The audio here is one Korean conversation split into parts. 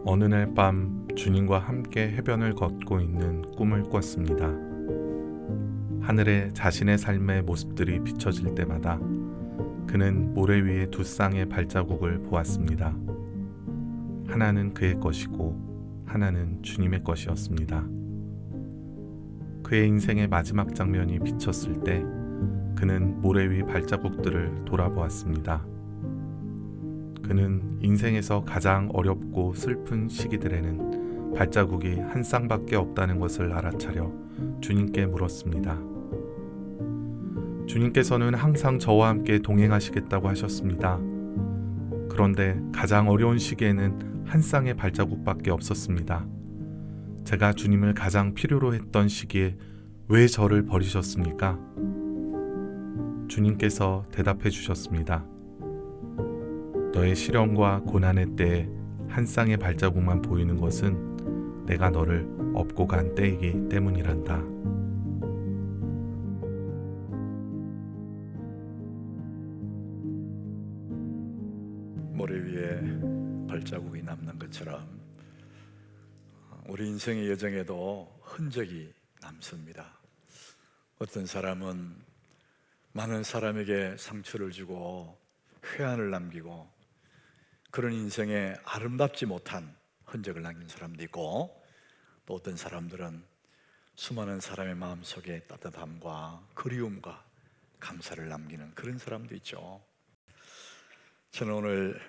어느 날 밤 주님과 함께 해변을 걷고 있는 꿈을 꿨습니다. 하늘에 자신의 삶의 모습들이 비춰질 때마다 그는 모래 위에 두 쌍의 발자국을 보았습니다. 하나는 그의 것이고 하나는 주님의 것이었습니다. 그의 인생의 마지막 장면이 비쳤을 때 그는 모래 위 발자국들을 돌아보았습니다. 그는 인생에서 가장 어렵고 슬픈 시기들에는 발자국이 한 쌍밖에 없다는 것을 알아차려 주님께 물었습니다. 주님께서는 항상 저와 함께 동행하시겠다고 하셨습니다. 그런데 가장 어려운 시기에는 한 쌍의 발자국밖에 없었습니다. 제가 주님을 가장 필요로 했던 시기에 왜 저를 버리셨습니까? 주님께서 대답해 주셨습니다. 너의 시련과 고난의 때에 한 쌍의 발자국만 보이는 것은 내가 너를 업고 간 때이기 때문이란다. 모래 위에 발자국이 남는 것처럼 우리 인생의 여정에도 흔적이 남습니다. 어떤 사람은 많은 사람에게 상처를 주고 회한을 남기고 그런 인생에 아름답지 못한 흔적을 남긴 사람도 있고, 또 어떤 사람들은 수많은 사람의 마음속에 따뜻함과 그리움과 감사를 남기는 그런 사람도 있죠. 저는 오늘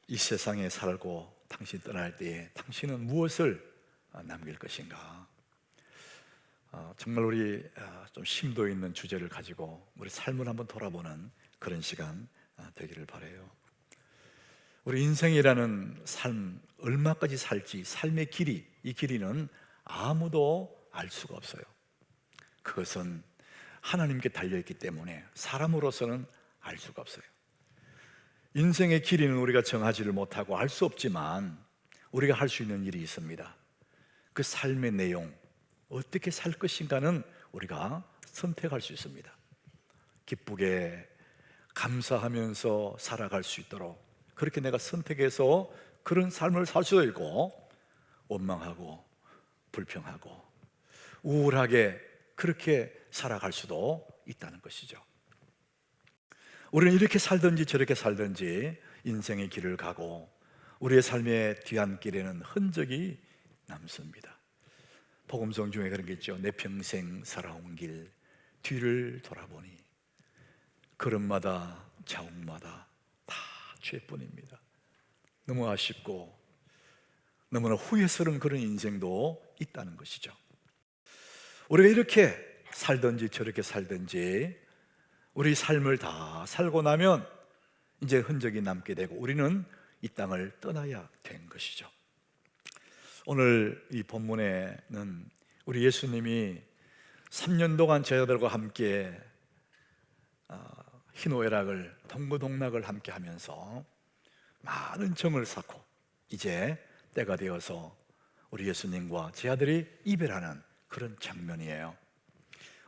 이 세상에 살고 당신 떠날 때에 당신은 무엇을 남길 것인가? 정말 우리 좀 심도 있는 주제를 가지고 우리 삶을 한번 돌아보는 그런 시간 되기를 바라요. 우리 인생이라는 삶, 얼마까지 살지, 삶의 길이, 이 길이는 아무도 알 수가 없어요. 그것은 하나님께 달려있기 때문에 사람으로서는 알 수가 없어요. 인생의 길이는 우리가 정하지를 못하고 알 수 없지만 우리가 할 수 있는 일이 있습니다. 그 삶의 내용, 어떻게 살 것인가는 우리가 선택할 수 있습니다. 기쁘게 감사하면서 살아갈 수 있도록 그렇게 내가 선택해서 그런 삶을 살 수도 있고, 원망하고 불평하고 우울하게 그렇게 살아갈 수도 있다는 것이죠. 우리는 이렇게 살든지 저렇게 살든지 인생의 길을 가고 우리의 삶의 뒤안길에는 흔적이 남습니다. 복음성 중에 그런 게 있죠. 내 평생 살아온 길 뒤를 돌아보니 걸음마다 자욱마다 다 죄뿐입니다. 너무 아쉽고 너무나 후회스러운 그런 인생도 있다는 것이죠. 우리가 이렇게 살든지 저렇게 살든지 우리 삶을 다 살고 나면 이제 흔적이 남게 되고 우리는 이 땅을 떠나야 된 것이죠. 오늘 이 본문에는 우리 예수님이 3년 동안 제자들과 함께 희노애락을 동고동락을 함께 하면서 많은 정을 쌓고 이제 때가 되어서 우리 예수님과 제자들이 이별하는 그런 장면이에요.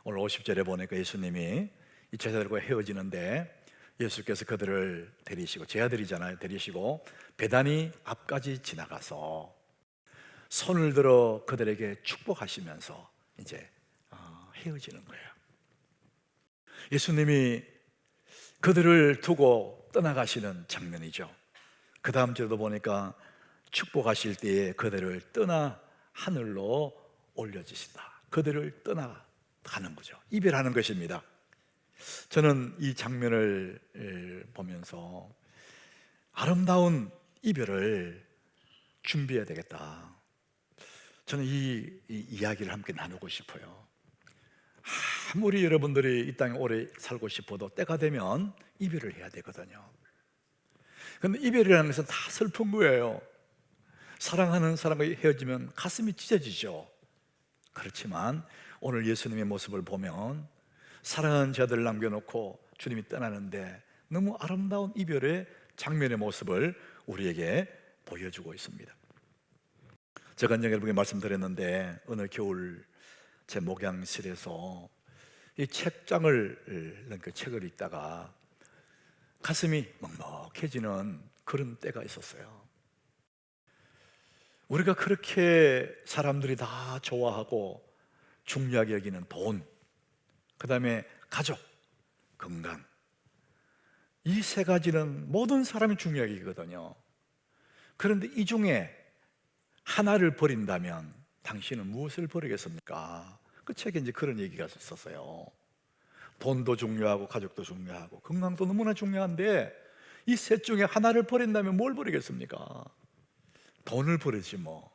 오늘 50절에 보니까 예수님이 이 제자들과 헤어지는데 예수께서 그들을 데리시고, 제자들이잖아요, 데리시고 베다니 앞까지 지나가서 손을 들어 그들에게 축복하시면서 이제 헤어지는 거예요. 예수님이 그들을 두고 떠나가시는 장면이죠. 그 다음 절도 보니까 축복하실 때에 그들을 떠나 하늘로 올려주신다. 그들을 떠나가는 거죠. 이별하는 것입니다. 저는 이 장면을 보면서 아름다운 이별을 준비해야 되겠다. 저는 이 이야기를 함께 나누고 싶어요. 아무리 여러분들이 이 땅에 오래 살고 싶어도 때가 되면 이별을 해야 되거든요. 그런데 이별이라는 것은 다 슬픈 거예요. 사랑하는 사람과 헤어지면 가슴이 찢어지죠. 그렇지만 오늘 예수님의 모습을 보면 사랑하는 자들을 남겨놓고 주님이 떠나는데 너무 아름다운 이별의 장면의 모습을 우리에게 보여주고 있습니다. 제가 여러분에게 말씀드렸는데 어느 겨울 제 목양실에서 이 책장을 그 책을 읽다가 가슴이 먹먹해지는 그런 때가 있었어요. 우리가 그렇게 사람들이 다 좋아하고 중요하게 여기는 돈, 그 다음에 가족, 건강, 이 세 가지는 모든 사람이 중요하게 여기거든요. 그런데 이 중에 하나를 버린다면 당신은 무엇을 버리겠습니까? 그 책에 이제 그런 얘기가 있었어요. 돈도 중요하고 가족도 중요하고 건강도 너무나 중요한데 이 셋 중에 하나를 버린다면 뭘 버리겠습니까? 돈을 버리지 뭐.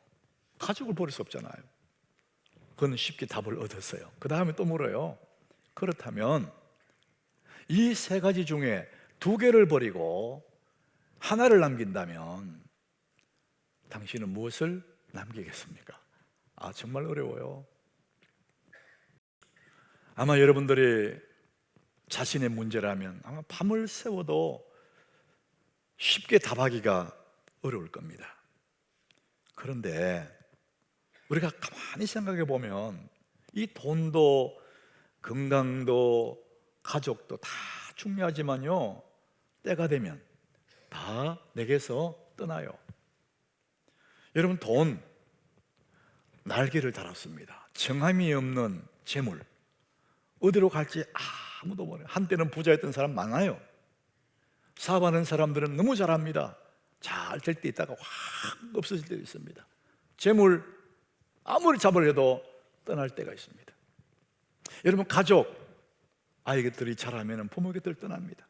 가족을 버릴 수 없잖아요. 그건 쉽게 답을 얻었어요. 그 다음에 또 물어요. 그렇다면 이 세 가지 중에 두 개를 버리고 하나를 남긴다면 당신은 무엇을 남기겠습니까? 정말 어려워요. 아마 여러분들이 자신의 문제라면 아마 밤을 새워도 쉽게 답하기가 어려울 겁니다. 그런데 우리가 가만히 생각해 보면 이 돈도 건강도 가족도 다 중요하지만요, 때가 되면 다 내게서 떠나요. 여러분, 돈 날개를 달았습니다. 정함이 없는 재물, 어디로 갈지 아무도 몰라요. 한때는 부자였던 사람 많아요. 사업하는 사람들은 너무 잘합니다. 잘 될 때 있다가 확 없어질 때가 있습니다. 재물 아무리 잡으려도 떠날 때가 있습니다. 여러분, 가족, 아이 곁들이 잘하면 부모 곁을 떠납니다.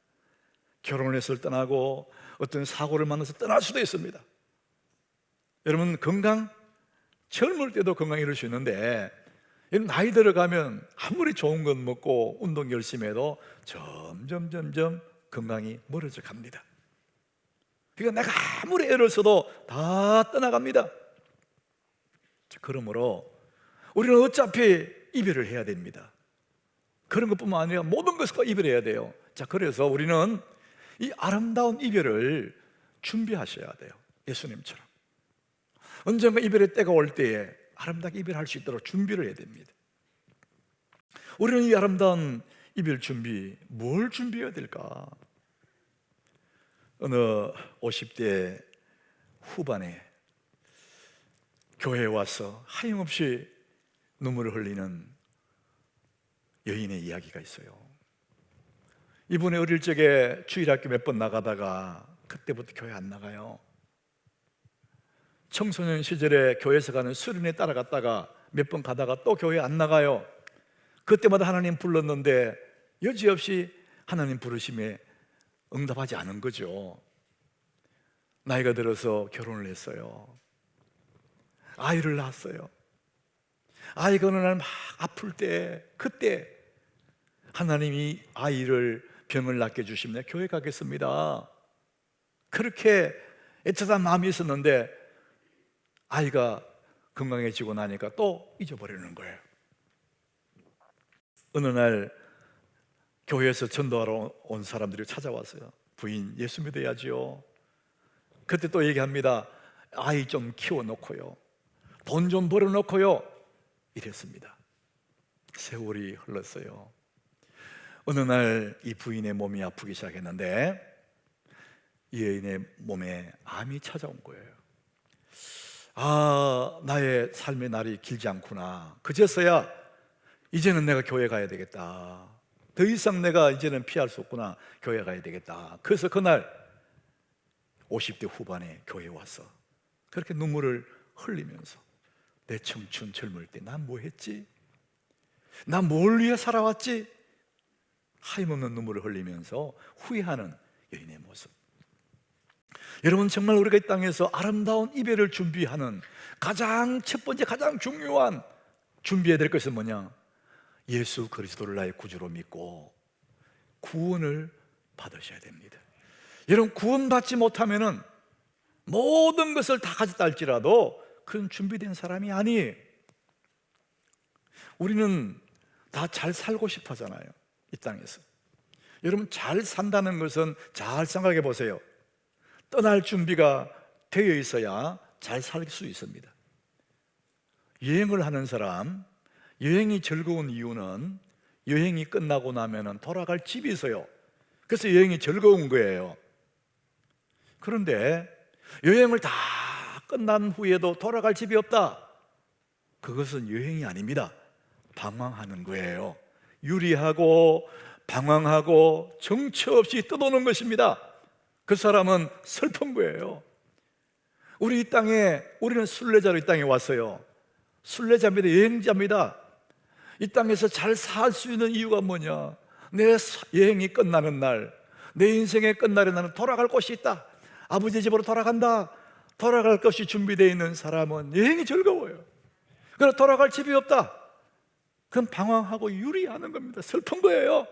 결혼을 해서 떠나고 어떤 사고를 만나서 떠날 수도 있습니다. 여러분, 건강, 젊을 때도 건강 잃을 수 있는데 나이 들어가면 아무리 좋은 것 먹고 운동 열심히 해도 점점 건강이 멀어져 갑니다. 그러니까 내가 아무리 애를 써도 다 떠나갑니다. 그러므로 우리는 어차피 이별을 해야 됩니다. 그런 것뿐만 아니라 모든 것과 이별해야 돼요. 자, 그래서 우리는 이 아름다운 이별을 준비하셔야 돼요. 예수님처럼 언젠가 이별의 때가 올 때에 아름답게 이별할 수 있도록 준비를 해야 됩니다. 우리는 이 아름다운 이별 준비, 뭘 준비해야 될까? 어느 50대 후반에 교회에 와서 하염없이 눈물을 흘리는 여인의 이야기가 있어요. 이분이 어릴 적에 주일학교 몇 번 나가다가 그때부터 교회 안 나가요. 청소년 시절에 교회에서 가는 수련회 따라갔다가 몇 번 가다가 또 교회 안 나가요. 그때마다 하나님 불렀는데 여지없이 하나님 부르심에 응답하지 않은 거죠. 나이가 들어서 결혼을 했어요. 아이를 낳았어요. 아이가 어느 날 막 아플 때, 그때 하나님이 아이를 병을 낫게 주시면 교회 가겠습니다. 그렇게 애틋한 마음이 있었는데 아이가 건강해지고 나니까 또 잊어버리는 거예요. 어느 날 교회에서 전도하러 온 사람들이 찾아왔어요. 부인, 예수 믿어야지요. 그때 또 얘기합니다. 아이 좀 키워놓고요, 돈 좀 벌어놓고요, 이랬습니다. 세월이 흘렀어요. 어느 날 이 부인의 몸이 아프기 시작했는데 이 여인의 몸에 암이 찾아온 거예요. 나의 삶의 날이 길지 않구나. 그제서야 이제는 내가 교회 가야 되겠다. 더 이상 내가 이제는 피할 수 없구나. 교회 가야 되겠다. 그래서 그날 50대 후반에 교회에 와서 그렇게 눈물을 흘리면서 내 청춘 젊을 때 난 뭐 했지? 난 뭘 위해 살아왔지? 하염없는 눈물을 흘리면서 후회하는 여인의 모습. 여러분, 정말 우리가 이 땅에서 아름다운 이별을 준비하는 가장 첫 번째, 가장 중요한 준비해야 될 것은 뭐냐? 예수 그리스도를 나의 구주로 믿고 구원을 받으셔야 됩니다. 여러분, 구원받지 못하면은 모든 것을 다 가졌다 할지라도 그건 준비된 사람이 아니에요. 우리는 다 잘 살고 싶어 하잖아요, 이 땅에서. 여러분, 잘 산다는 것은 잘 생각해 보세요. 떠날 준비가 되어 있어야 잘 살 수 있습니다. 여행을 하는 사람, 여행이 즐거운 이유는 여행이 끝나고 나면 돌아갈 집이 있어요. 그래서 여행이 즐거운 거예요. 그런데 여행을 다 끝난 후에도 돌아갈 집이 없다. 그것은 여행이 아닙니다. 방황하는 거예요. 유리하고 방황하고 정처 없이 떠도는 것입니다. 그 사람은 슬픈 거예요. 우리 이 땅에, 우리는 순례자로 이 땅에 왔어요. 순례자입니다. 여행자입니다. 이 땅에서 잘 살 수 있는 이유가 뭐냐? 내 여행이 끝나는 날, 내 인생의 끝날에 나는 돌아갈 곳이 있다. 아버지 집으로 돌아간다. 돌아갈 것이 준비되어 있는 사람은 여행이 즐거워요. 그러나 돌아갈 집이 없다. 그건 방황하고 유리하는 겁니다. 슬픈 거예요.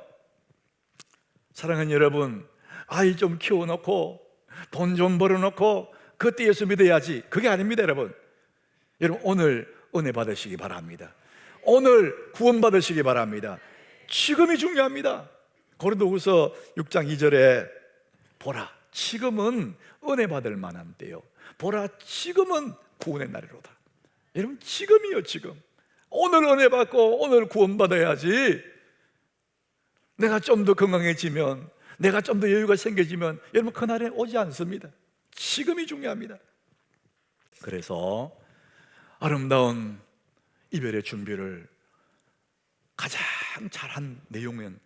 사랑하는 여러분, 아이 좀 키워놓고 돈 좀 벌어놓고 그때 예수 믿어야지, 그게 아닙니다. 여러분, 오늘 은혜 받으시기 바랍니다. 오늘 구원 받으시기 바랍니다. 지금이 중요합니다. 고린도후서 6장 2절에 보라, 지금은 은혜 받을 만한 때요, 보라, 지금은 구원의 날이로다. 여러분, 지금이요, 지금. 오늘 은혜 받고 오늘 구원 받아야지. 내가 좀 더 건강해지면, 내가 좀 더 여유가 생겨지면 여러분 그날에 오지 않습니다. 지금이 중요합니다. 그래서 아름다운 이별의 준비를 가장 잘한 내용은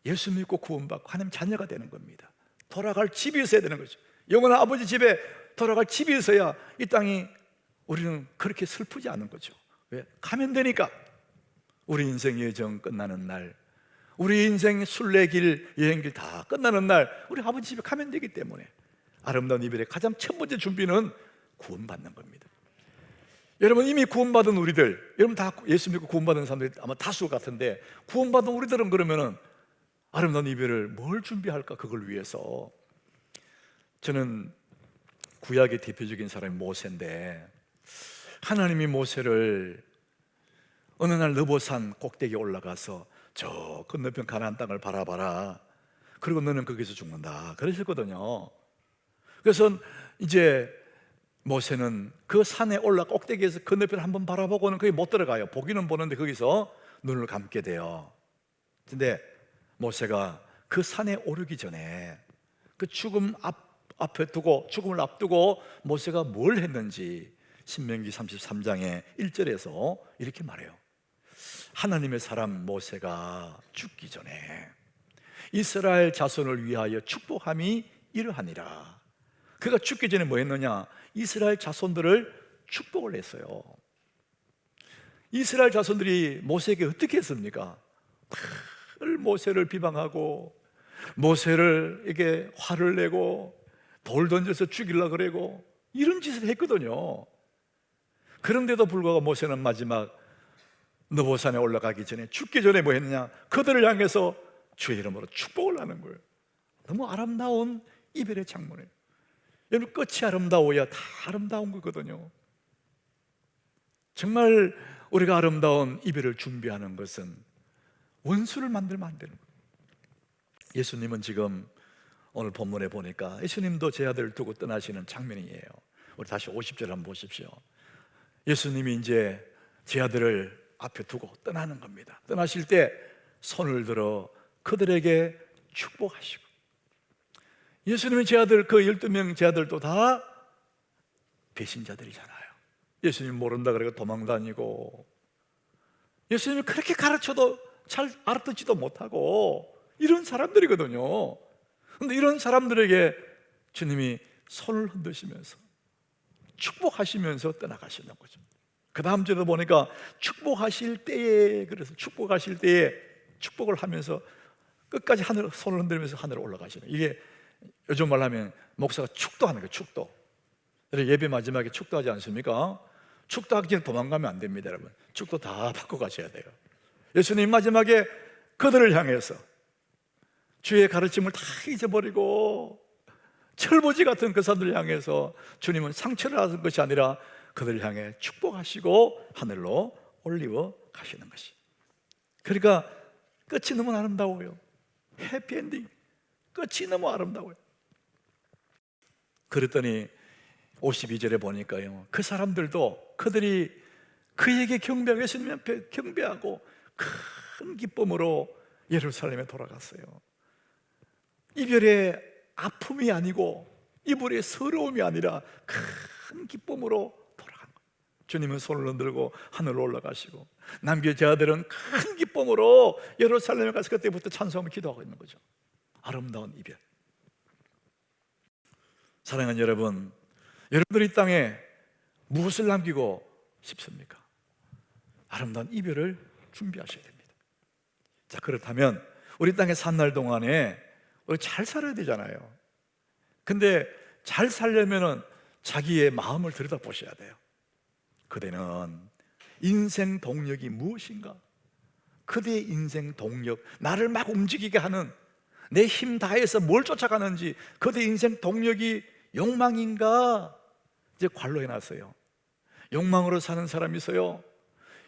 예수 믿고 구원받고 하나님 자녀가 되는 겁니다. 돌아갈 집이 있어야 되는 거죠. 영원한 아버지 집에 돌아갈 집이 있어야 이 땅이, 우리는 그렇게 슬프지 않은 거죠. 왜? 가면 되니까. 우리 인생 여정 끝나는 날, 우리 인생 순례길, 여행길 다 끝나는 날 우리 아버지 집에 가면 되기 때문에 아름다운 이별의 가장 첫 번째 준비는 구원받는 겁니다. 여러분, 이미 구원받은 우리들, 여러분 다 예수 믿고 구원받은 사람들이 아마 다수 같은데, 구원받은 우리들은 그러면은 아름다운 이별을 뭘 준비할까? 그걸 위해서. 저는 구약의 대표적인 사람이 모세인데, 하나님이 모세를 어느 날 느보산 꼭대기에 올라가서 저 건너편 가나안 땅을 바라봐라, 그리고 너는 거기서 죽는다, 그러셨거든요. 그래서 이제 모세는 그 산에 올라 꼭대기에서 건너편 한번 바라보고는 거기 못 들어가요. 보기는 보는데 거기서 눈을 감게 돼요. 근데 모세가 그 산에 오르기 전에 그 죽음 앞에 두고, 죽음을 앞두고 모세가 뭘 했는지 신명기 33장의 1절에서 이렇게 말해요. 하나님의 사람 모세가 죽기 전에 이스라엘 자손을 위하여 축복함이 이러하니라. 그가 죽기 전에 뭐 했느냐? 이스라엘 자손들을 축복을 했어요. 이스라엘 자손들이 모세에게 어떻게 했습니까? 늘 모세를 비방하고 모세를 이게 화를 내고 돌 던져서 죽이려고 그러고 이런 짓을 했거든요. 그런데도 불구하고 모세는 마지막 느보산에 올라가기 전에, 죽기 전에 뭐 했느냐? 그들을 향해서 주의 이름으로 축복을 하는 거예요. 너무 아름다운 이별의 장면이에요. 여러분, 끝이 아름다워야 다 아름다운 거거든요. 정말 우리가 아름다운 이별을 준비하는 것은 원수를 만들면 안 되는 거예요. 예수님은 지금 오늘 본문에 보니까 예수님도 제 아들을 두고 떠나시는 장면이에요. 우리 다시 50절 한번 보십시오. 예수님이 이제 제 아들을 앞에 두고 떠나는 겁니다. 떠나실 때 손을 들어 그들에게 축복하시고, 예수님은 제 아들, 그 12명 제 아들도 다 배신자들이잖아요. 예수님 모른다 그러고 도망다니고, 예수님이 그렇게 가르쳐도 잘 알아듣지도 못하고 이런 사람들이거든요. 그런데 이런 사람들에게 주님이 손을 흔드시면서 축복하시면서 떠나가시는 거죠. 그 다음 절에 보니까 축복하실 때에, 그래서 축복하실 때에 축복을 하면서 끝까지 하늘, 손을 흔들면서 하늘에 올라가시는, 이게 요즘 말로 하면 목사가 축도하는 거예요. 축도. 예배 마지막에 축도하지 않습니까? 축도하기 전에 도망가면 안 됩니다. 여러분, 축도 다 받고 가셔야 돼요. 예수님 마지막에 그들을 향해서 주의 가르침을 다 잊어버리고 철부지 같은 그 사람들을 향해서 주님은 상처를 하는 것이 아니라 그들을 향해 축복하시고 하늘로 올리워 가시는 것이. 그러니까 끝이 너무 아름다워요. 해피엔딩, 끝이 너무 아름다워요. 그랬더니 52절에 보니까요, 그 사람들도 그들이 그에게 경배하고 예수님 앞에 경배하고 큰 기쁨으로 예루살렘에 돌아갔어요. 이별의 아픔이 아니고 이별의 서러움이 아니라 큰 기쁨으로 돌아간 거예요. 주님은 손을 흔들고 하늘로 올라가시고 남겨진 아들은 큰 기쁨으로 예루살렘에 가서 그때부터 찬송하며 기도하고 있는 거죠. 아름다운 이별. 사랑하는 여러분, 여러분들이 이 땅에 무엇을 남기고 싶습니까? 아름다운 이별을 준비하셔야 됩니다. 자, 그렇다면 우리 땅에 산 날 동안에 우리 잘 살아야 되잖아요. 근데 잘 살려면은 자기의 마음을 들여다보셔야 돼요. 그대는 인생 동력이 무엇인가? 그대의 인생 동력, 나를 막 움직이게 하는, 내 힘 다해서 뭘 쫓아가는지, 그대의 인생 동력이 욕망인가? 이제 관로해놨어요. 욕망으로 사는 사람이 있어요.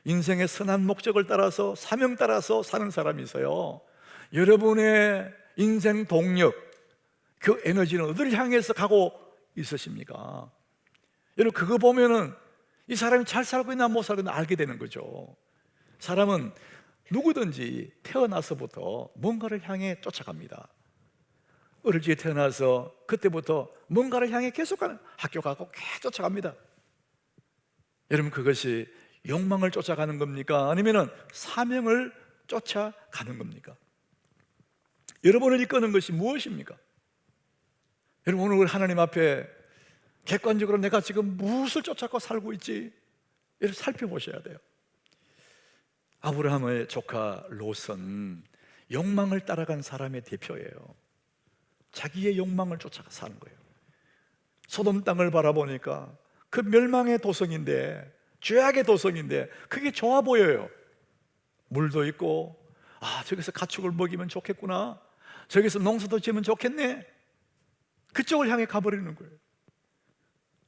인생의 선한 목적을 따라서, 사명 따라서 사는 사람이 있어요. 여러분의 인생 동력, 그 에너지는 어디를 향해서 가고 있으십니까? 여러분, 그거 보면은 이 사람이 잘 살고 있나 못 살고 있나 알게 되는 거죠. 사람은 누구든지 태어나서부터 뭔가를 향해 쫓아갑니다. 어릴 적에 태어나서 그때부터 뭔가를 향해 계속 가는, 학교 가고 계속 쫓아갑니다. 여러분, 그것이 욕망을 쫓아가는 겁니까? 아니면 사명을 쫓아가는 겁니까? 여러분을 이끄는 것이 무엇입니까? 여러분, 오늘 하나님 앞에 객관적으로 내가 지금 무엇을 쫓아가고 살고 있지? 이렇게 살펴보셔야 돼요. 아브라함의 조카 롯은 욕망을 따라간 사람의 대표예요. 자기의 욕망을 쫓아가 사는 거예요. 소돔 땅을 바라보니까 그 멸망의 도성인데, 죄악의 도성인데 그게 좋아 보여요. 물도 있고, 저기서 가축을 먹이면 좋겠구나, 저기서 농사도 지으면 좋겠네, 그쪽을 향해 가버리는 거예요.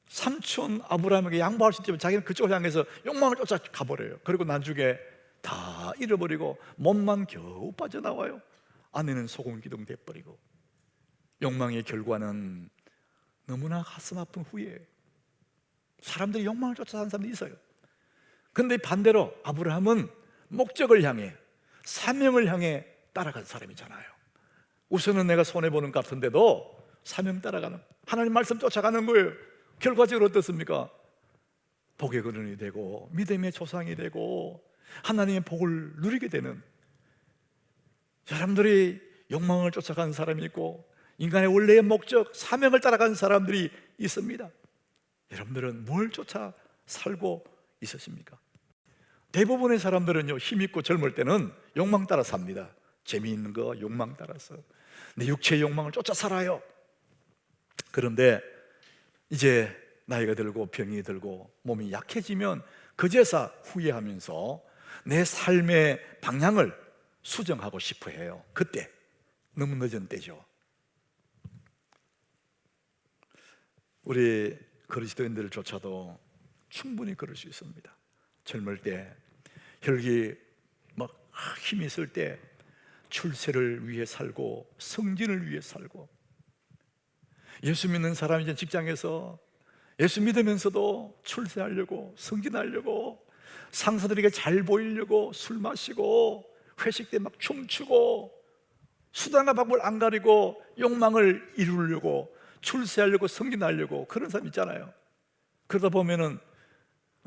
삼촌 아브라함에게 양보할 수 있지만 자기는 그쪽을 향해서 욕망을 쫓아가 버려요. 그리고 나중에 다 잃어버리고 몸만 겨우 빠져나와요. 아내는 소금기둥 돼버리고. 욕망의 결과는 너무나 가슴 아픈 후회예요. 사람들이 욕망을 쫓아 사는 사람들이 있어요. 그런데 반대로 아브라함은 목적을 향해, 사명을 향해 따라간 사람이잖아요. 우선은 내가 손해보는 것 같은데도 사명 따라가는, 하나님 말씀 쫓아가는 거예요. 결과적으로 어떻습니까? 복의 근원이 되고 믿음의 조상이 되고 하나님의 복을 누리게 되는, 사람들이 욕망을 쫓아가는 사람이 있고 인간의 원래의 목적, 사명을 따라가는 사람들이 있습니다. 여러분들은 뭘 쫓아 살고 있으십니까? 대부분의 사람들은요, 힘있고 젊을 때는 욕망 따라 삽니다. 재미있는 거 욕망 따라서 내 육체의 욕망을 쫓아 살아요. 그런데 이제 나이가 들고 병이 들고 몸이 약해지면 그제서 후회하면서 내 삶의 방향을 수정하고 싶어 해요. 그때 너무 늦은 때죠. 우리 그리스도인들조차도 충분히 그럴 수 있습니다. 젊을 때, 혈기 막 힘이 있을 때 출세를 위해 살고 성진을 위해 살고, 예수 믿는 사람이 이제 직장에서 예수 믿으면서도 출세하려고, 승진하려고, 상사들에게 잘 보이려고 술 마시고 회식 때 막 춤추고 수단과 방법을 안 가리고 욕망을 이루려고, 출세하려고, 승진하려고 그런 사람 있잖아요. 그러다 보면은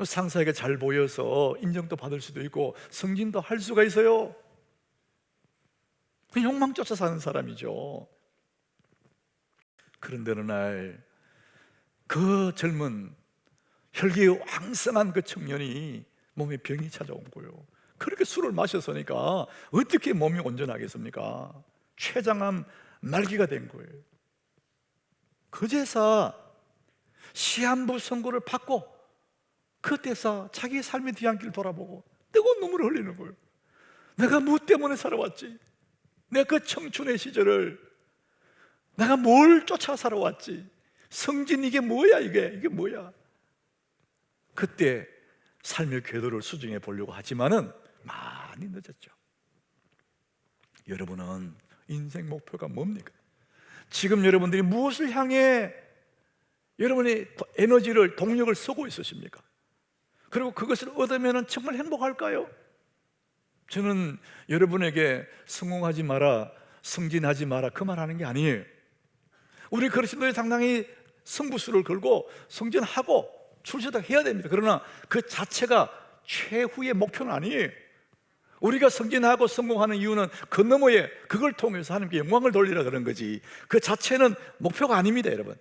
상사에게 잘 보여서 인정도 받을 수도 있고 승진도 할 수가 있어요. 그 욕망 쫓아 사는 사람이죠. 그런데 어느 날 그 젊은 혈기 왕성한 그 청년이 몸에 병이 찾아온 거예요. 그렇게 술을 마셨으니까 어떻게 몸이 온전하겠습니까? 췌장암 말기가 된 거예요. 그제서 시한부 선고를 받고 그때서 자기의 삶의 뒤안길을 돌아보고 뜨거운 눈물을 흘리는 거예요. 내가 무엇 때문에 살아왔지? 내가 그 청춘의 시절을 내가 뭘 쫓아 살아왔지? 성진 이게 뭐야? 이게 뭐야? 그때 삶의 궤도를 수정해 보려고 하지만은 많이 늦었죠. 여러분은 인생 목표가 뭡니까? 지금 여러분들이 무엇을 향해 여러분의 에너지를, 동력을 쓰고 있으십니까? 그리고 그것을 얻으면 정말 행복할까요? 저는 여러분에게 성공하지 마라, 승진하지 마라 그 말 하는 게 아니에요. 우리 그리스도의 상당히 승부수를 걸고 승진하고 출세해야 됩니다. 그러나 그 자체가 최후의 목표는 아니에요. 우리가 승진하고 성공하는 이유는 그 너머에 그걸 통해서 하나님께 영광을 돌리라 그런 거지, 그 자체는 목표가 아닙니다. 여러분,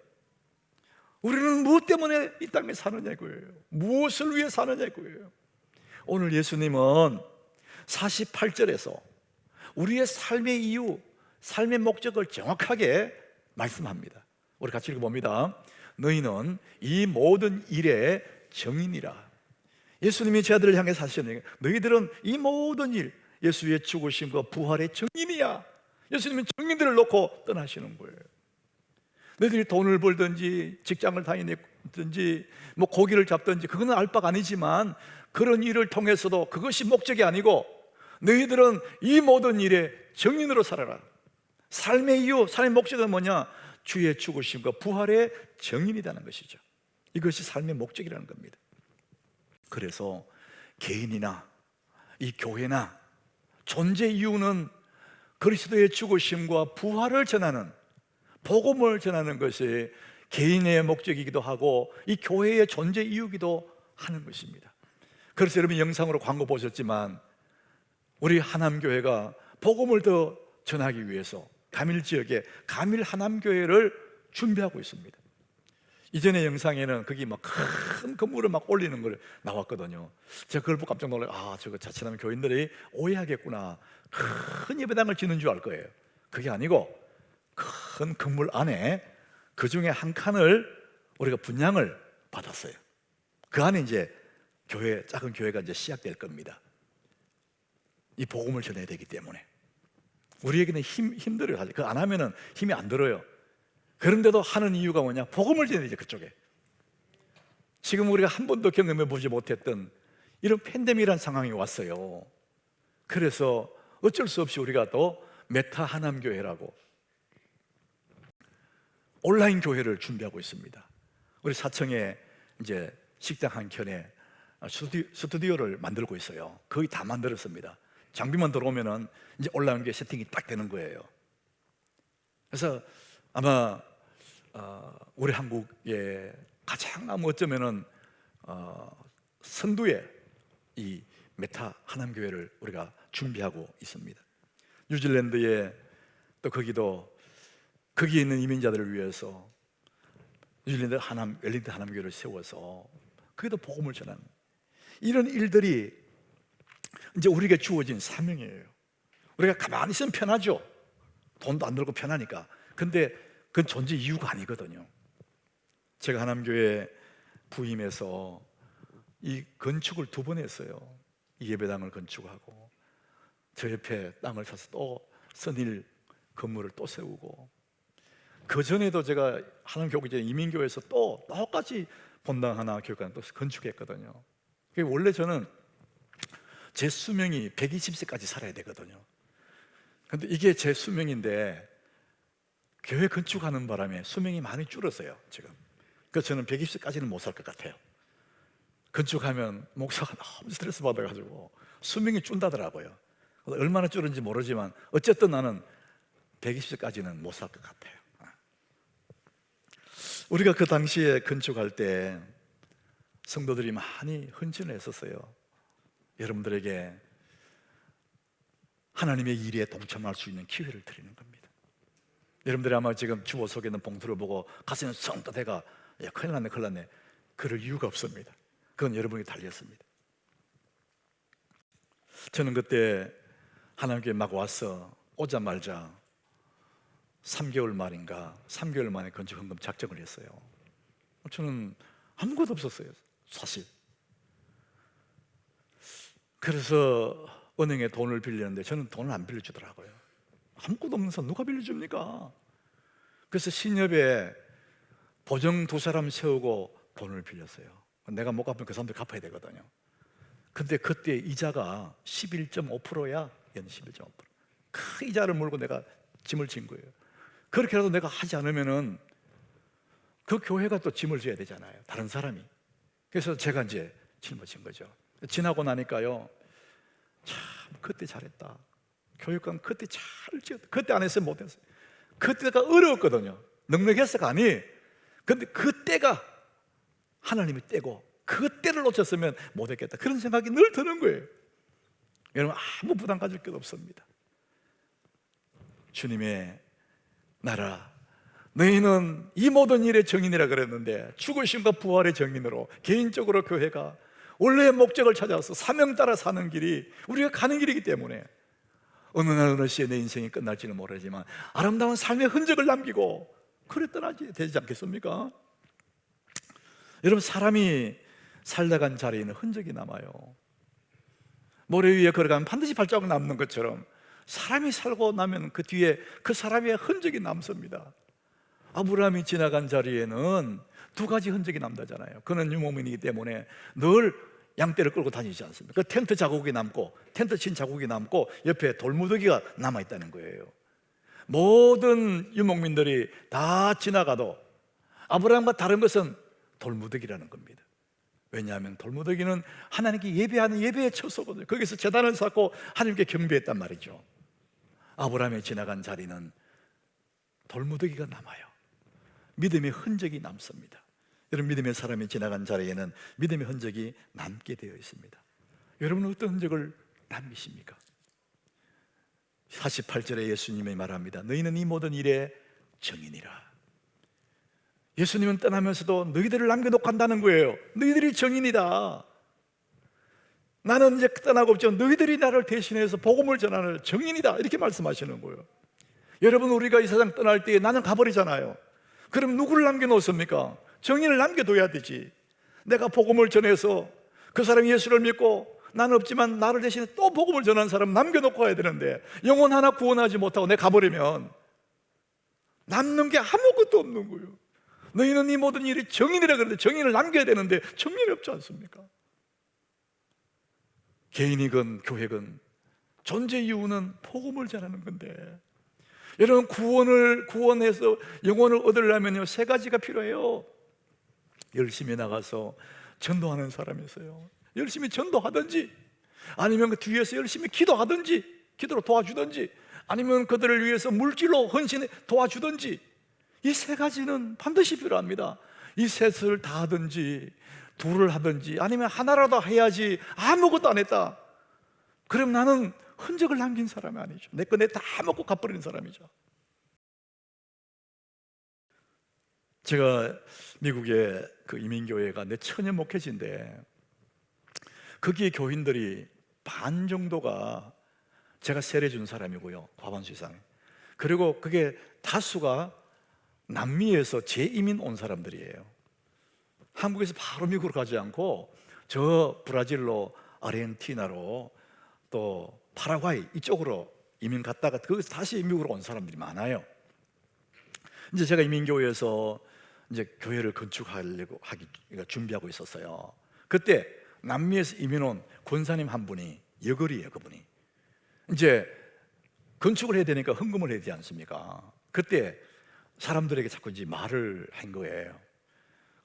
우리는 무엇 때문에 이 땅에 사느냐고요. 무엇을 위해 사느냐고요. 오늘 예수님은 48절에서 우리의 삶의 이유, 삶의 목적을 정확하게 말씀합니다. 우리 같이 읽어봅니다. 너희는 이 모든 일의 정인이라. 예수님이 제 아들을 향해 사시는 너희들은 이 모든 일, 예수의 죽으심과 부활의 정인이야. 예수님은 정인들을 놓고 떠나시는 거예요. 너희들이 돈을 벌든지 직장을 다니든지 뭐 고기를 잡든지 그거는 알 바가 아니지만, 그런 일을 통해서도 그것이 목적이 아니고 너희들은 이 모든 일에 정인으로 살아라. 삶의 이유, 삶의 목적은 뭐냐? 주의 죽으심과 부활의 정인이라는 것이죠. 이것이 삶의 목적이라는 겁니다. 그래서 개인이나 이 교회나 존재 이유는 그리스도의 죽으심과 부활을 전하는, 복음을 전하는 것이 개인의 목적이기도 하고 이 교회의 존재 이유이기도 하는 것입니다. 그래서 여러분 영상으로 광고 보셨지만 우리 하남교회가 복음을 더 전하기 위해서 가밀 지역에 가밀 하남교회를 준비하고 있습니다. 이전의 영상에는 거기 막 큰 건물을 막 올리는 걸 나왔거든요. 제가 그걸 보고 깜짝 놀라요. 아, 저거 자칫하면 교인들이 오해하겠구나. 큰 예배당을 짓는 줄 알 거예요. 그게 아니고 큰 건물 안에 그 중에 한 칸을 우리가 분양을 받았어요. 그 안에 이제 교회, 작은 교회가 이제 시작될 겁니다. 이 복음을 전해야 되기 때문에 우리에게는 힘들어요. 사실 그거 안 하면은 힘이 안 들어요. 그런데도 하는 이유가 뭐냐? 복음을 전해야 되죠. 그쪽에 지금 우리가 한 번도 경험해 보지 못했던 이런 팬데믹이라는 상황이 왔어요. 그래서 어쩔 수 없이 우리가 또 메타 하남교회라고 온라인 교회를 준비하고 있습니다. 우리 사청에 이제 식당 한 켠에 스튜디오를 만들고 있어요. 거의 다 만들었습니다. 장비만 들어오면은 이제 온라인 교회 세팅이 딱 되는 거예요. 그래서 아마 우리 한국의 가장 어쩌면은 선두의 이 메타 하남교회를 우리가 준비하고 있습니다. 뉴질랜드에 또 거기에 있는 이민자들을 위해서 뉴질랜드 웰링턴 하남교회를 세워서 거기도 복음을 전하는 이런 일들이 이제 우리에게 주어진 사명이에요. 우리가 가만히 있으면 편하죠. 돈도 안 들고 편하니까. 근데 그건 존재 이유가 아니거든요. 제가 하남교회 부임해서 이 건축을 2번 했어요. 이 예배당을 건축하고 저 옆에 땅을 사서 또 선일 건물을 또 세우고, 그 전에도 제가 하남교회 이제 이민교회에서 또 똑같이 본당 하나 교회관 또 건축했거든요. 원래 저는 제 수명이 120세까지 살아야 되거든요. 근데 이게 제 수명인데 교회 건축하는 바람에 수명이 많이 줄었어요 지금. 그래서 저는 120세까지는 못 살 것 같아요. 건축하면 목사가 너무 스트레스 받아가지고 수명이 준다더라고요. 얼마나 줄은지 모르지만 어쨌든 나는 120세까지는 못 살 것 같아요. 우리가 그 당시에 건축할 때 성도들이 많이 헌신을 했었어요. 여러분들에게 하나님의 일에 동참할 수 있는 기회를 드리는 겁니다. 여러분들이 아마 지금 주보 속에 있는 봉투를 보고 가슴이 성떠대가 야, 큰일 났네 그럴 이유가 없습니다. 그건 여러분이 달렸습니다. 저는 그때 하나님께 막 와서 오자마자 3개월 만에 건축헌금 작정을 했어요. 저는 아무것도 없었어요 사실. 그래서 은행에 돈을 빌렸는데 저는 돈을 안 빌려주더라고요. 아무것도 없는 사람 누가 빌려줍니까? 그래서 신협에 보증 2사람 세우고 돈을 빌렸어요. 내가 못 갚으면 그 사람들 갚아야 되거든요. 근데 그때 이자가 11.5%야. 연 11.5%. 큰 이자를 물고 내가 짐을 진 거예요. 그렇게라도 내가 하지 않으면은 그 교회가 또 짐을 져야 되잖아요, 다른 사람이. 그래서 제가 이제 짊어진 거죠. 지나고 나니까요, 참 그때 잘했다. 교육감 그때 잘 지었다. 그때 안 했으면 못 했어요. 그때가 어려웠거든요. 넉넉했어가 아니. 근데 그 때가 하나님의 때고 그 때를 놓쳤으면 못했겠다, 그런 생각이 늘 드는 거예요. 여러분, 아무 부담 가질 것 없습니다. 주님의 나라, 너희는 이 모든 일의 정인이라 그랬는데 죽으심과 부활의 정인으로 개인적으로 교회가 원래의 목적을 찾아서 사명 따라 사는 길이 우리가 가는 길이기 때문에 어느 날 어느 시에 내 인생이 끝날지는 모르지만 아름다운 삶의 흔적을 남기고 그래 떠나지 되지 않겠습니까? 여러분, 사람이 살다간 자리에는 흔적이 남아요. 모래 위에 걸어가면 반드시 발자국 남는 것처럼 사람이 살고 나면 그 뒤에 그 사람의 흔적이 남습니다. 아브라함이 지나간 자리에는 두 가지 흔적이 남다잖아요. 그는 유목민이기 때문에 늘 양떼를 끌고 다니지 않습니까? 그 텐트 자국이 남고, 텐트 친 자국이 남고, 옆에 돌무더기가 남아있다는 거예요. 모든 유목민들이 다 지나가도 아브라함과 다른 것은 돌무더기라는 겁니다. 왜냐하면 돌무더기는 하나님께 예배하는 예배의 처소거든요. 거기서 제단을 쌓고 하나님께 경배했단 말이죠. 아브라함이 지나간 자리는 돌무더기가 남아요. 믿음의 흔적이 남습니다. 여러분, 믿음의 사람이 지나간 자리에는 믿음의 흔적이 남게 되어 있습니다. 여러분은 어떤 흔적을 남기십니까? 48절에 예수님이 말합니다. 너희는 이 모든 일의 정인이라. 예수님은 떠나면서도 너희들을 남겨놓고 한다는 거예요. 너희들이 정인이다. 나는 이제 떠나고 없지만 너희들이 나를 대신해서 복음을 전하는 정인이다, 이렇게 말씀하시는 거예요. 여러분, 우리가 이 세상 떠날 때 나는 가버리잖아요. 그럼 누구를 남겨놓습니까? 정인을 남겨둬야 되지. 내가 복음을 전해서 그 사람이 예수를 믿고 나는 없지만 나를 대신해 또 복음을 전하는 사람 남겨놓고 가야 되는데, 영혼 하나 구원하지 못하고 내가 가버리면 남는 게 아무것도 없는 거예요. 너희는 이 모든 일이 정인이라 그러는데 정인을 남겨야 되는데 정인이 없지 않습니까? 개인이건 교회건 존재 이유는 복음을 전하는 건데, 여러분, 구원해서 영혼을 얻으려면요, 세 가지가 필요해요. 열심히 나가서 전도하는 사람이 있어요. 열심히 전도하든지, 아니면 그 뒤에서 열심히 기도하든지, 기도로 도와주든지, 아니면 그들을 위해서 물질로 헌신해 도와주든지, 이 세 가지는 반드시 필요합니다. 이 셋을 다 하든지 둘을 하든지 아니면 하나라도 해야지 아무것도 안 했다, 그럼 나는 흔적을 남긴 사람이 아니죠. 내 거 내 다 먹고 가버리는 사람이죠. 제가 미국의 그 이민교회가 내 천연 목회지인데 거기에 교인들이 반 정도가 제가 세례준 사람이고요, 과반수 이상. 그리고 그게 다수가 남미에서 재이민 온 사람들이에요. 한국에서 바로 미국으로 가지 않고 저 브라질로, 아르헨티나로, 또 파라과이 이쪽으로 이민 갔다가 거기서 다시 미국으로 온 사람들이 많아요. 이제 제가 이민교회에서 이제 교회를 건축하려고 준비하고 있었어요. 그때 남미에서 이민 온 권사님 한 분이 여걸이에요. 그분이 이제 건축을 해야 되니까 헌금을 해야 되지 않습니까? 그때 사람들에게 자꾸 이제 말을 한 거예요.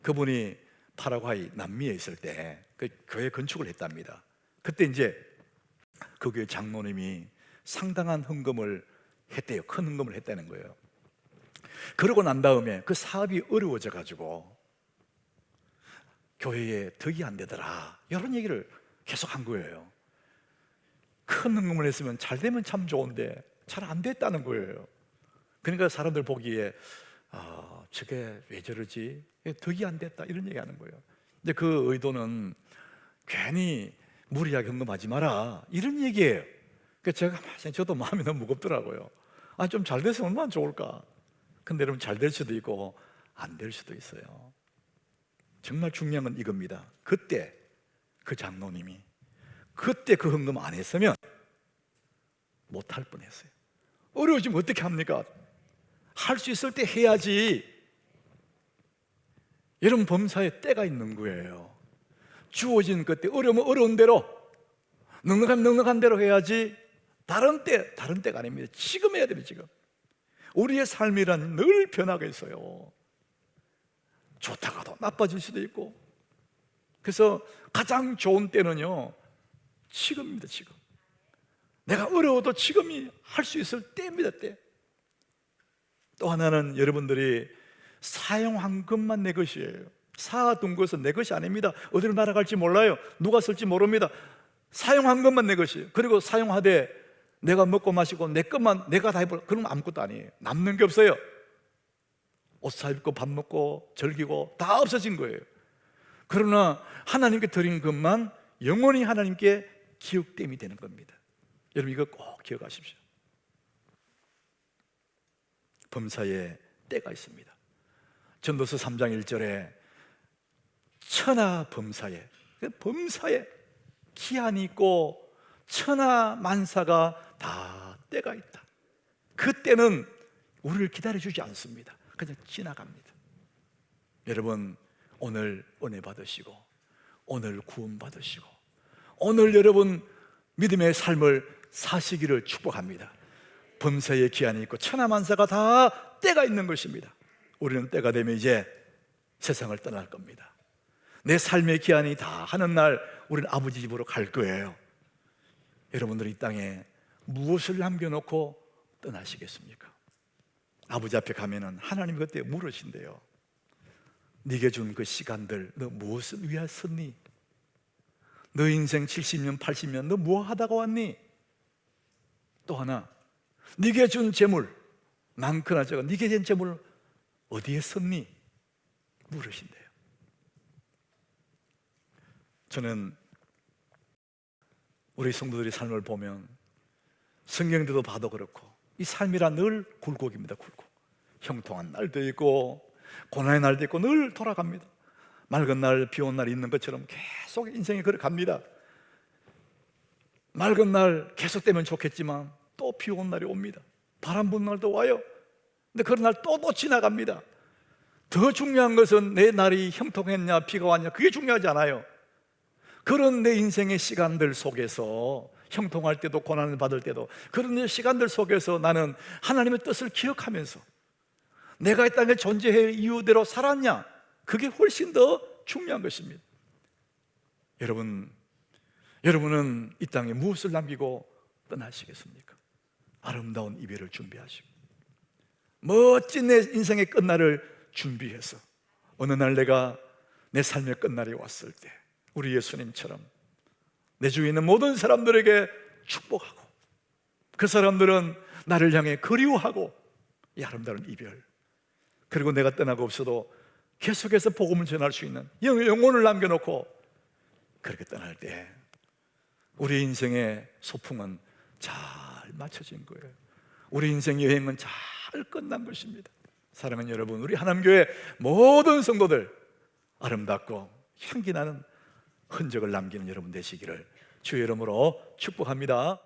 그분이 파라과이 남미에 있을 때 그 교회 건축을 했답니다. 그때 이제 그 교회 장로님이 상당한 헌금을 했대요. 큰 헌금을 했다는 거예요. 그러고 난 다음에 그 사업이 어려워져 가지고 교회에 덕이 안 되더라, 이런 얘기를 계속 한 거예요. 큰 헌금을 했으면 잘 되면 참 좋은데 잘 안 됐다는 거예요. 그러니까 사람들 보기에 저게 왜 저러지, 덕이 안 됐다, 이런 얘기 하는 거예요. 근데 그 의도는 괜히 무리하게 헌금하지 마라, 이런 얘기예요. 그러니까 제가 저도 마음이 너무 무겁더라고요. 좀 잘 됐으면 얼마나 좋을까. 근데 여러분, 잘 될 수도 있고 안 될 수도 있어요. 정말 중요한 건 이겁니다. 그때 그 장로님이 그때 그 헌금 안 했으면 못할 뻔했어요. 어려워지면 어떻게 합니까? 할 수 있을 때 해야지. 여러분, 범사에 때가 있는 거예요. 주어진 그때 어려우면 어려운 대로, 넉넉한 대로 해야지. 다른 때가 아닙니다. 지금 해야 됩니다. 지금 우리의 삶이란 늘 변화가 있어요. 좋다가도 나빠질 수도 있고. 그래서 가장 좋은 때는요, 지금입니다. 지금 내가 어려워도 지금이 할 수 있을 때입니다. 때. 또 하나는 여러분들이 사용한 것만 내 것이에요. 사둔 것은 내 것이 아닙니다. 어디로 날아갈지 몰라요. 누가 쓸지 모릅니다. 사용한 것만 내 것이에요. 그리고 사용하되 내가 먹고 마시고 내 것만 내가 다 해볼, 그러면 아무것도 아니에요. 남는 게 없어요. 옷 사입고 밥 먹고 즐기고 다 없어진 거예요. 그러나 하나님께 드린 것만 영원히 하나님께 기억됨이 되는 겁니다. 여러분 이거 꼭 기억하십시오. 범사에 때가 있습니다. 전도서 3장 1절에 천하 범사에, 범사에 기한이 있고 천하 만사가 다 때가 있다. 그 때는 우리를 기다려주지 않습니다. 그냥 지나갑니다. 여러분 오늘 은혜 받으시고 오늘 구원 받으시고 오늘 여러분 믿음의 삶을 사시기를 축복합니다. 범사에 기한이 있고 천하만사가 다 때가 있는 것입니다. 우리는 때가 되면 이제 세상을 떠날 겁니다. 내 삶의 기한이 다 하는 날 우리는 아버지 집으로 갈 거예요. 여러분들이 이 땅에 무엇을 남겨놓고 떠나시겠습니까? 아버지 앞에 가면은 하나님이 그때 물으신대요. 네게 준 그 시간들 너 무엇을 위하여 썼니? 너 인생 70년 80년 너 뭐 하다가 왔니? 또 하나 네게 준 재물 많거나 적어 네게 준 재물 어디에 썼니? 물으신대요. 저는 우리 성도들의 삶을 보면 성경들도 봐도 그렇고 이 삶이란 늘 굴곡입니다. 굴곡. 형통한 날도 있고 고난의 날도 있고 늘 돌아갑니다. 맑은 날, 비 온 날이 있는 것처럼 계속 인생이 걸어갑니다. 맑은 날 계속되면 좋겠지만 또 비 온 날이 옵니다. 바람 부는 날도 와요. 근데 그런 날 또 지나갑니다. 더 중요한 것은 내 날이 형통했냐 비가 왔냐 그게 중요하지 않아요. 그런 내 인생의 시간들 속에서 형통할 때도 고난을 받을 때도 그런 내 시간들 속에서 나는 하나님의 뜻을 기억하면서 내가 이 땅에 존재할 이유대로 살았냐 그게 훨씬 더 중요한 것입니다. 여러분은 이 땅에 무엇을 남기고 떠나시겠습니까? 아름다운 이별을 준비하시고 멋진 내 인생의 끝날을 준비해서 어느 날 내가 내 삶의 끝날이 왔을 때 우리 예수님처럼 내 주위에 있는 모든 사람들에게 축복하고 그 사람들은 나를 향해 그리워하고 이 아름다운 이별 그리고 내가 떠나고 없어도 계속해서 복음을 전할 수 있는 영혼을 남겨놓고 그렇게 떠날 때 우리 인생의 소풍은 잘 맞춰진 거예요. 우리 인생 여행은 잘 끝난 것입니다. 사랑하는 여러분, 우리 하남교회 모든 성도들 아름답고 향기 나는 흔적을 남기는 여러분 되시기를 주의 이름으로 축복합니다.